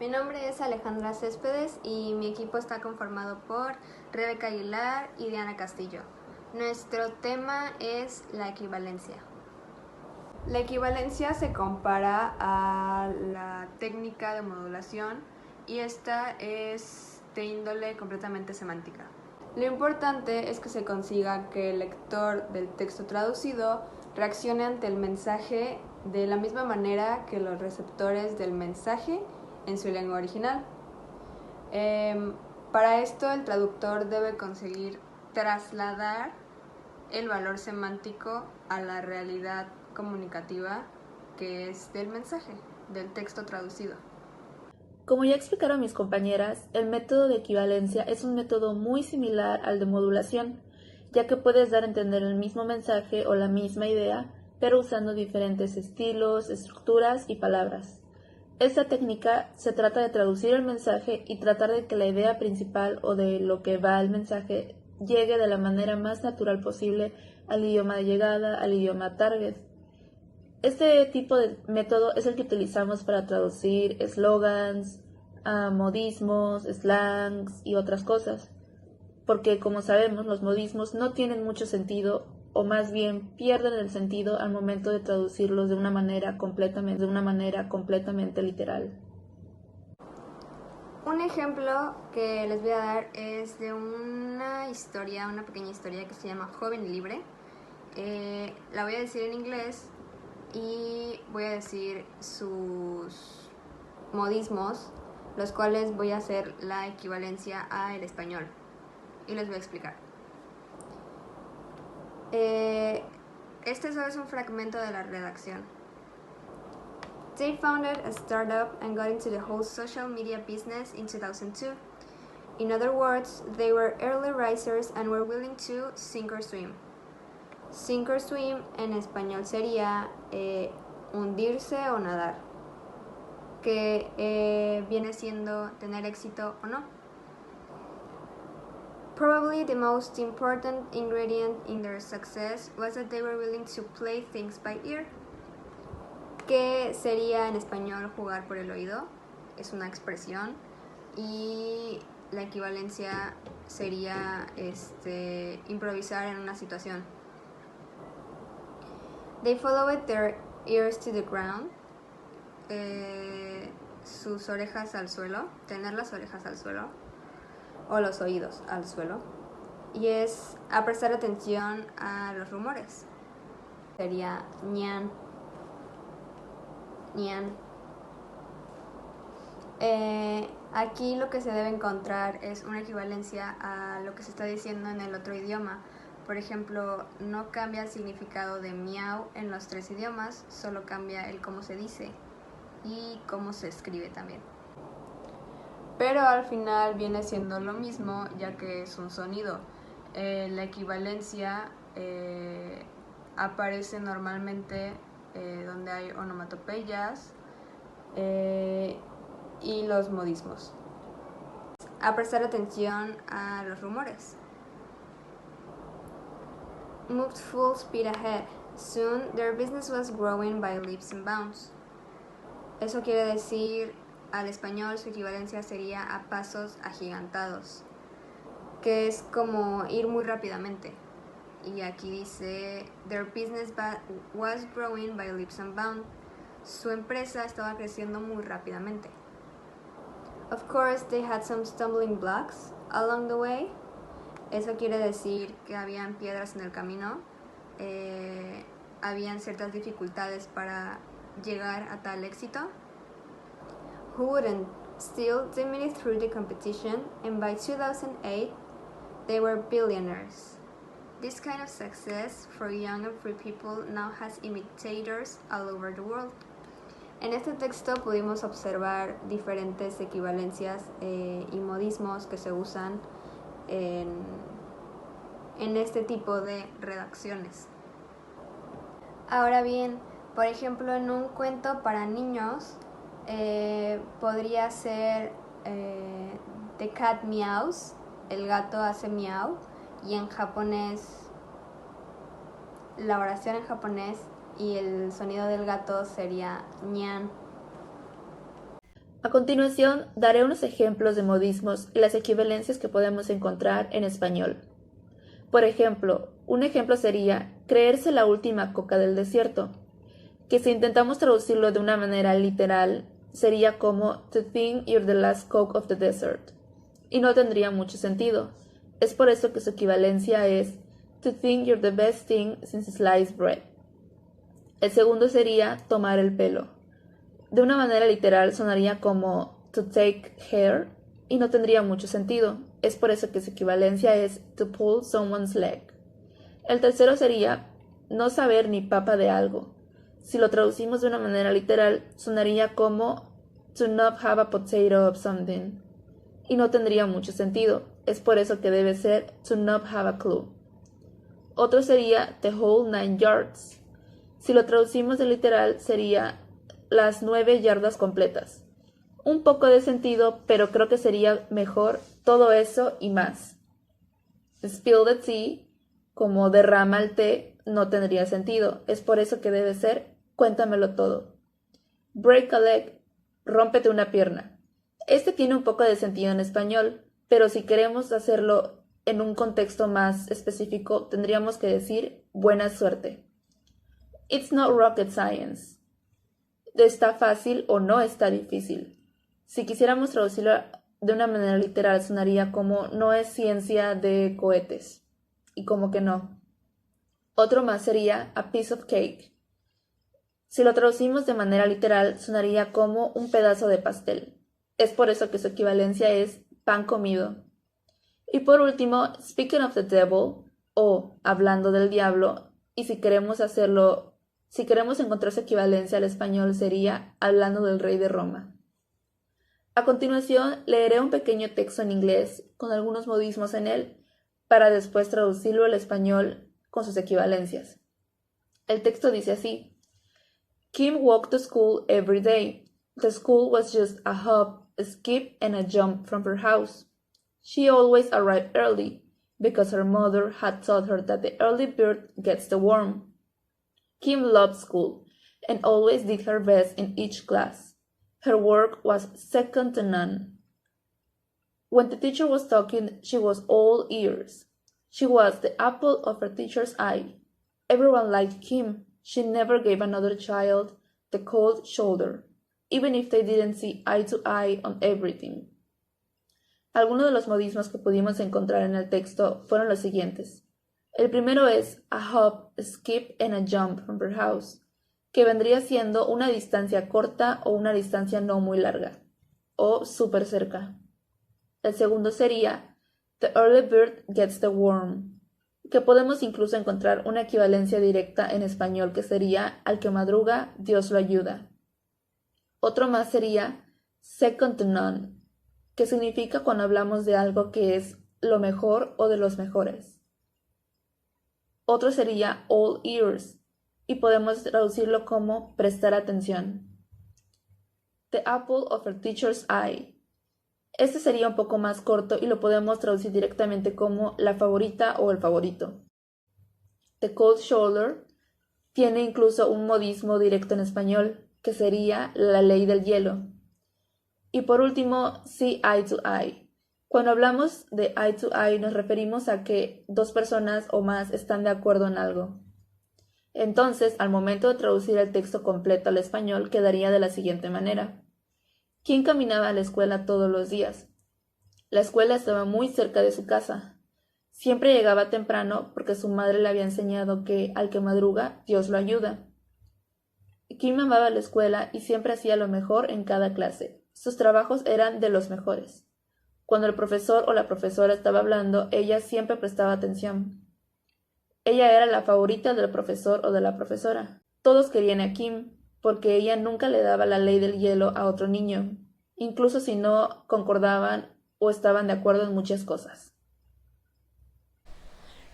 Mi nombre es Alejandra Céspedes y mi equipo está conformado por Rebeca Aguilar y Diana Castillo. Nuestro tema es la equivalencia. La equivalencia se compara a la técnica de modulación y esta es de índole completamente semántica. Lo importante es que se consiga que el lector del texto traducido reaccione ante el mensaje de la misma manera que los receptores del mensaje en su lengua original. Para esto el traductor debe conseguir trasladar el valor semántico a la realidad comunicativa que es del mensaje, del texto traducido. Como ya explicaron mis compañeras, el método de equivalencia es un método muy similar al de modulación, ya que puedes dar a entender el mismo mensaje o la misma idea, pero usando diferentes estilos, estructuras y palabras. Esta técnica se trata de traducir el mensaje y tratar de que la idea principal o de lo que va el mensaje llegue de la manera más natural posible al idioma de llegada, al idioma target. Este tipo de método es el que utilizamos para traducir eslogans, modismos, slangs y otras cosas, porque como sabemos los modismos no tienen mucho sentido o más bien pierden el sentido al momento de traducirlos de una manera completamente literal. Un ejemplo que les voy a dar es de una pequeña historia que se llama Joven y Libre. La voy a decir en inglés y voy a decir sus modismos, los cuales voy a hacer la equivalencia al español y les voy a explicar. Este solo es un fragmento de la redacción. They founded a startup and got into the whole social media business in 2002. In other words, they were early risers and were willing to sink or swim. Sink or swim en español sería hundirse o nadar, que viene siendo tener éxito o no. Probably the most important ingredient in their success was that they were willing to play things by ear, que sería en español jugar por el oído, es una expresión, y la equivalencia sería improvisar en una situación. They followed their ears to the ground, sus orejas al suelo, tener las orejas al suelo, o los oídos al suelo, y es a prestar atención a los rumores. Sería ñan. Aquí lo que se debe encontrar es una equivalencia a lo que se está diciendo en el otro idioma. Por ejemplo, no cambia el significado de miau en los tres idiomas, solo cambia el cómo se dice y cómo se escribe también. Pero al final viene siendo lo mismo, ya que es un sonido. La equivalencia aparece normalmente donde hay onomatopeyas y los modismos. A prestar atención a los rumores. Moved full speed ahead. Soon their business was growing by leaps and bounds. Eso quiere decir, al español su equivalencia sería a pasos agigantados, que es como ir muy rápidamente. Y aquí dice, their business was growing by leaps and bounds. Su empresa estaba creciendo muy rápidamente. Of course, they had some stumbling blocks along the way. Eso quiere decir que habían piedras en el camino, habían ciertas dificultades para llegar a tal éxito. Who wouldn't? Still, they made it through the competition, and by 2008, they were billionaires. This kind of success for young and free people now has imitators all over the world. En este texto pudimos observar diferentes equivalencias y modismos que se usan en este tipo de redacciones. Ahora bien, por ejemplo, en un cuento para niños podría ser The cat meows, el gato hace miau, y en japonés, la oración en japonés y el sonido del gato sería ñan. A continuación, daré unos ejemplos de modismos y las equivalencias que podemos encontrar en español. Por ejemplo, un ejemplo sería creerse la última coca del desierto, que si intentamos traducirlo de una manera literal, sería como to think you're the last coke of the desert, y no tendría mucho sentido. Es por eso que su equivalencia es to think you're the best thing since sliced bread. El segundo sería tomar el pelo. De una manera literal sonaría como to take hair y no tendría mucho sentido. Es por eso que su equivalencia es to pull someone's leg. El tercero sería no saber ni papa de algo. Si lo traducimos de una manera literal, sonaría como to not have a potato of something. Y no tendría mucho sentido. Es por eso que debe ser to not have a clue. Otro sería the whole 9 yards. Si lo traducimos de literal, sería las 9 yardas completas. Un poco de sentido, pero creo que sería mejor todo eso y más. Spill the tea, como derrama el té, no tendría sentido. Es por eso que debe ser cuéntamelo todo. Break a leg, rómpete una pierna. Este tiene un poco de sentido en español, pero si queremos hacerlo en un contexto más específico, tendríamos que decir buena suerte. It's not rocket science. Está fácil o no está difícil. Si quisiéramos traducirlo de una manera literal, sonaría como no es ciencia de cohetes. Y como que no. Otro más sería a piece of cake. Si lo traducimos de manera literal, sonaría como un pedazo de pastel. Es por eso que su equivalencia es pan comido. Y por último, speaking of the devil, o hablando del diablo, y si queremos encontrar su equivalencia al español sería hablando del rey de Roma. A continuación, leeré un pequeño texto en inglés con algunos modismos en él para después traducirlo al español con sus equivalencias. El texto dice así: Kim walked to school every day. The school was just a hop, a skip, and a jump from her house. She always arrived early because her mother had taught her that the early bird gets the worm. Kim loved school and always did her best in each class. Her work was second to none. When the teacher was talking, she was all ears. She was the apple of her teacher's eye. Everyone liked Kim. She never gave another child the cold shoulder, even if they didn't see eye to eye on everything. Algunos de los modismos que pudimos encontrar en el texto fueron los siguientes. El primero es a hop, a skip and a jump from her house, que vendría siendo una distancia corta o una distancia no muy larga, o súper cerca. El segundo sería the early bird gets the worm, que podemos incluso encontrar una equivalencia directa en español que sería al que madruga, Dios lo ayuda. Otro más sería second to none, que significa cuando hablamos de algo que es lo mejor o de los mejores. Otro sería all ears, y podemos traducirlo como prestar atención. The apple of her teacher's eye. Este sería un poco más corto y lo podemos traducir directamente como la favorita o el favorito. The cold shoulder tiene incluso un modismo directo en español, que sería la ley del hielo. Y por último, see eye to eye. Cuando hablamos de eye to eye nos referimos a que dos personas o más están de acuerdo en algo. Entonces, al momento de traducir el texto completo al español, quedaría de la siguiente manera. ¿Quién caminaba a la escuela todos los días? La escuela estaba muy cerca de su casa. Siempre llegaba temprano porque su madre le había enseñado que al que madruga, Dios lo ayuda. Kim amaba la escuela y siempre hacía lo mejor en cada clase. Sus trabajos eran de los mejores. Cuando el profesor o la profesora estaba hablando, ella siempre prestaba atención. Ella era la favorita del profesor o de la profesora. Todos querían a Kim, porque ella nunca le daba la ley del hielo a otro niño, incluso si no concordaban o estaban de acuerdo en muchas cosas.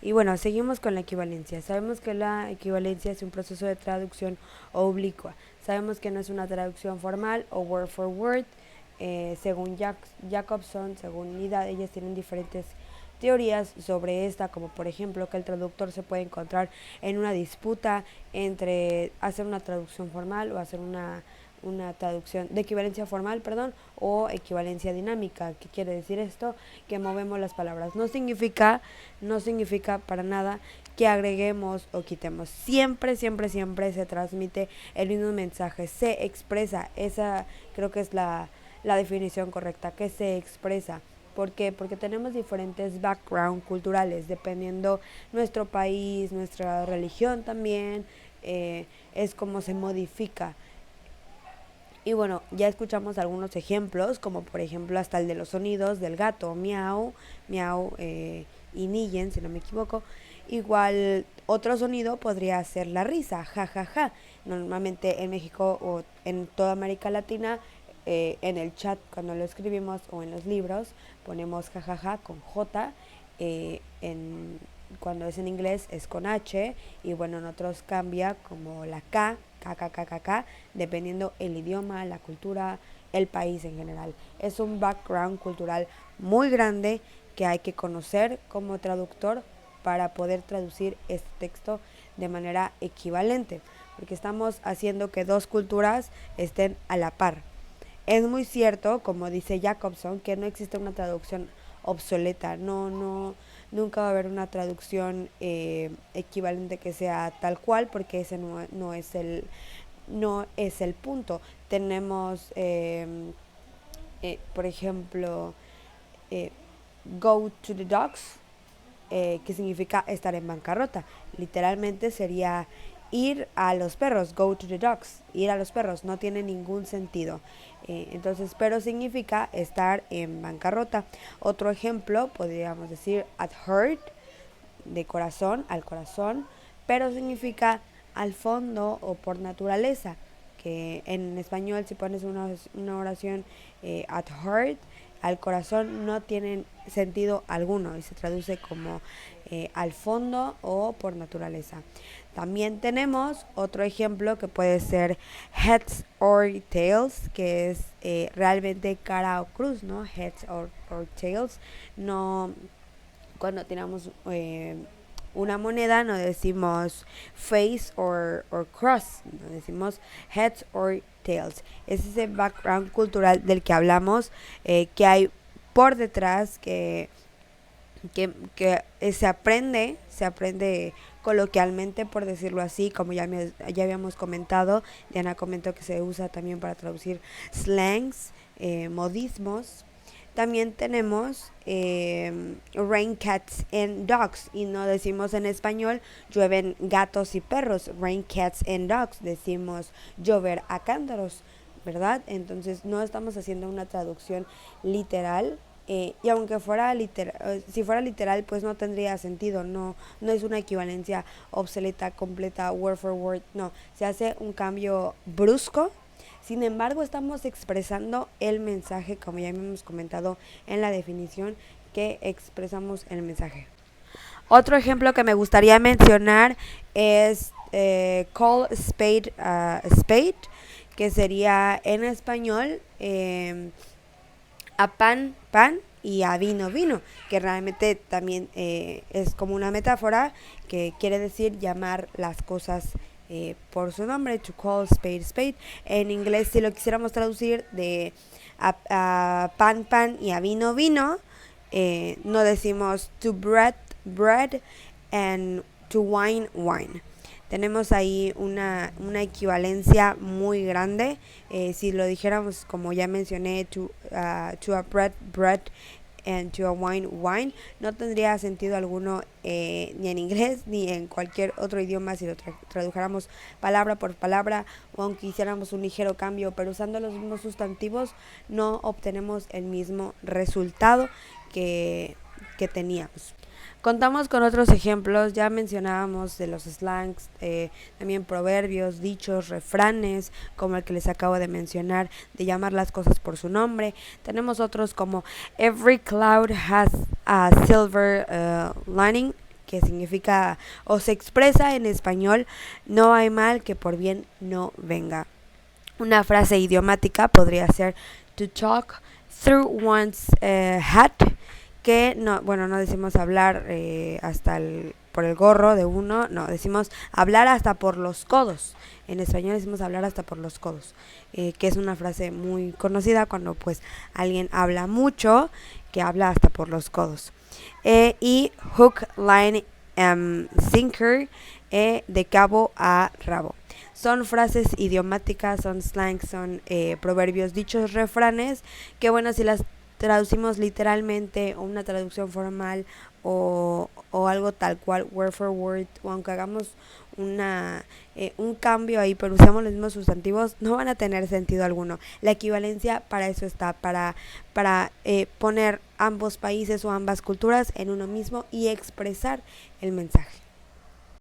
Y bueno, seguimos con la equivalencia. Sabemos que la equivalencia es un proceso de traducción oblicua. Sabemos que no es una traducción formal o word for word. Según Jacobson, según Nida, ellas tienen diferentes teorías sobre esta, como por ejemplo que el traductor se puede encontrar en una disputa entre hacer una traducción formal o hacer una una traducción de equivalencia formal, o equivalencia dinámica. ¿Qué quiere decir esto? Que movemos las palabras. No significa para nada que agreguemos o quitemos. Siempre se transmite el mismo mensaje, se expresa. Esa creo que es la definición correcta, que se expresa. ¿Por qué? Porque tenemos diferentes background culturales, dependiendo nuestro país, nuestra religión también, es como se modifica. Y bueno, ya escuchamos algunos ejemplos, como por ejemplo hasta el de los sonidos del gato, miau, miau y nillen, si no me equivoco. Igual otro sonido podría ser la risa, ja, ja, ja. Normalmente en México o en toda América Latina, en el chat cuando lo escribimos o en los libros ponemos jajaja con J, cuando es en inglés es con H, y bueno, en otros cambia como la K, K, dependiendo el idioma, la cultura, el país en general. Es un background cultural muy grande que hay que conocer como traductor para poder traducir este texto de manera equivalente, porque estamos haciendo que dos culturas estén a la par. Es muy cierto, como dice Jacobson, que no existe una traducción obsoleta. Nunca va a haber una traducción equivalente que sea tal cual, porque ese no es el punto. Tenemos, por ejemplo, go to the dogs, que significa estar en bancarrota. Literalmente sería ir a los perros, go to the dogs, ir a los perros, no tiene ningún sentido. Entonces, pero significa estar en bancarrota. Otro ejemplo, podríamos decir at heart, de corazón, al corazón, pero significa al fondo o por naturaleza, que en español si pones una oración at heart, al corazón, no tiene sentido alguno y se traduce como al fondo o por naturaleza. También tenemos otro ejemplo que puede ser heads or tails, que es realmente cara o cruz, ¿no? Heads or tails. No, cuando tiramos una moneda no decimos face or cross, no decimos heads or tails. Es ese background cultural del que hablamos, que hay por detrás, que se aprende coloquialmente, por decirlo así, como ya habíamos comentado. Diana comentó que se usa también para traducir slangs, modismos. También tenemos rain cats and dogs, y no decimos en español llueven gatos y perros. Rain cats and dogs, decimos llover a cántaros, ¿verdad? Entonces no estamos haciendo una traducción literal. Y aunque fuera literal, si fuera literal, pues no tendría sentido. No es una equivalencia obsoleta, completa, word for word. No, se hace un cambio brusco. Sin embargo, estamos expresando el mensaje, como ya hemos comentado en la definición, que expresamos el mensaje. Otro ejemplo que me gustaría mencionar es call spade a spade, que sería en español a pan, pan, y a vino, vino, que realmente también es como una metáfora que quiere decir llamar las cosas por su nombre, to call spade, spade. En inglés, si lo quisiéramos traducir de a pan, pan, y a vino, vino, no decimos to bread, bread, and to wine, wine. Tenemos ahí una equivalencia muy grande. Si lo dijéramos, como ya mencioné, to a bread, bread, and to a wine, wine, no tendría sentido alguno ni en inglés ni en cualquier otro idioma si lo tradujéramos palabra por palabra, o aunque hiciéramos un ligero cambio, pero usando los mismos sustantivos no obtenemos el mismo resultado que teníamos. Contamos con otros ejemplos, ya mencionábamos de los slangs, también proverbios, dichos, refranes, como el que les acabo de mencionar, de llamar las cosas por su nombre. Tenemos otros como every cloud has a silver lining, que significa o se expresa en español, no hay mal que por bien no venga. Una frase idiomática podría ser to talk through one's hat, que no decimos hablar hasta por el gorro de uno, no, decimos hablar hasta por los codos. En español decimos hablar hasta por los codos, que es una frase muy conocida cuando pues alguien habla mucho, que habla hasta por los codos. Y hook, line, sinker, de cabo a rabo. Son frases idiomáticas, son slangs, son proverbios, dichos, refranes, que bueno, si las traducimos literalmente, o una traducción formal, o algo tal cual, word for word, o aunque hagamos un cambio ahí, pero usamos los mismos sustantivos, no van a tener sentido alguno. La equivalencia para eso está, para poner ambos países o ambas culturas en uno mismo y expresar el mensaje.